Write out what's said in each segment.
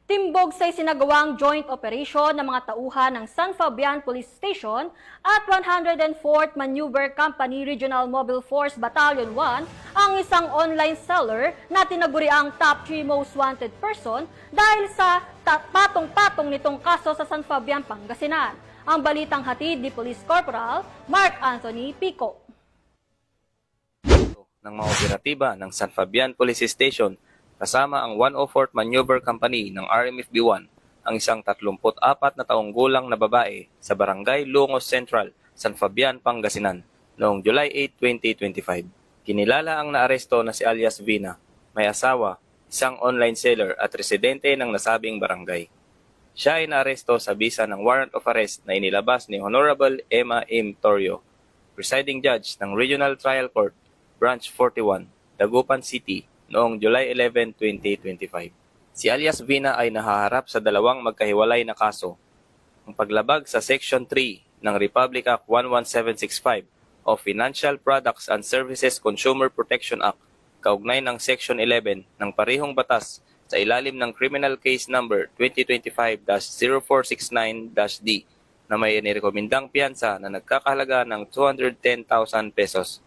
Timbog sa isinagawang joint operation ng mga tauhan ng San Fabian Police Station at 104th Maneuver Company Regional Mobile Force Battalion 1 ang isang online seller na tinaguri ang top 3 most wanted person dahil sa patong-patong nitong kaso sa San Fabian, Pangasinan. Ang balitang hatid ni Police Corporal Mark Anthony Pico. Ng mga operatiba ng San Fabian Police Station kasama ang 104th Maneuver Company ng RMFB-1 ang isang 34 na taong gulang na babae sa Barangay Lungos Central, San Fabian, Pangasinan noong July 8, 2025. Kinilala ang naaresto na si alias Vina, may asawa, isang online seller at residente ng nasabing barangay. Siya ay naaresto sa bisa ng warrant of arrest na inilabas ni Honorable Emma M. Torrio, presiding judge ng Regional Trial Court, Branch 41, Dagupan City, noong July 11, 2025. Si alias Vina ay nahaharap sa dalawang magkahiwalay na kaso. Ang paglabag sa Section 3 ng Republic Act 11765 o Financial Products and Services Consumer Protection Act kaugnay ng Section 11 ng parehong batas sa ilalim ng Criminal Case Number 2025-0469-D na may inirekomendang piyansa na nagkakahalaga ng 210,000 pesos.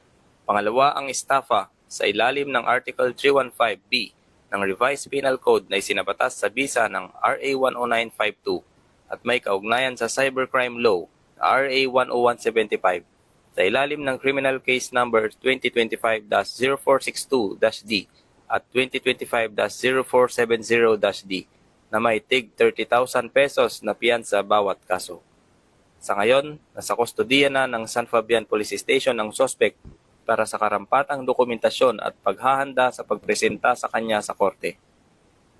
Pangalawa ang estafa sa ilalim ng Article 315B ng Revised Penal Code na isinabatas sa bisa ng RA 10952 at may kaugnayan sa Cybercrime Law na RA 10175 sa ilalim ng Criminal Case Number 2025-0462-D at 2025-0470-D na may tig 30,000 pesos na piyansa bawat kaso. Sa ngayon, nasa kustodiya na ng San Fabian Police Station ang suspect para sa karampatang dokumentasyon at paghahanda sa pagpresenta sa kanya sa korte.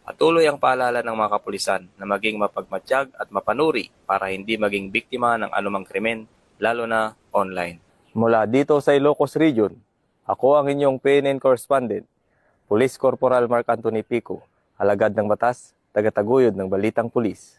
Patuloy ang paalala ng mga kapulisan na maging mapagmatsyag at mapanuri para hindi maging biktima ng anumang krimen, lalo na online. Mula dito sa Ilocos Region, ako ang inyong PNN correspondent, Police Corporal Mark Anthony Pico, alagad ng batas, tagataguyod ng Balitang Pulis.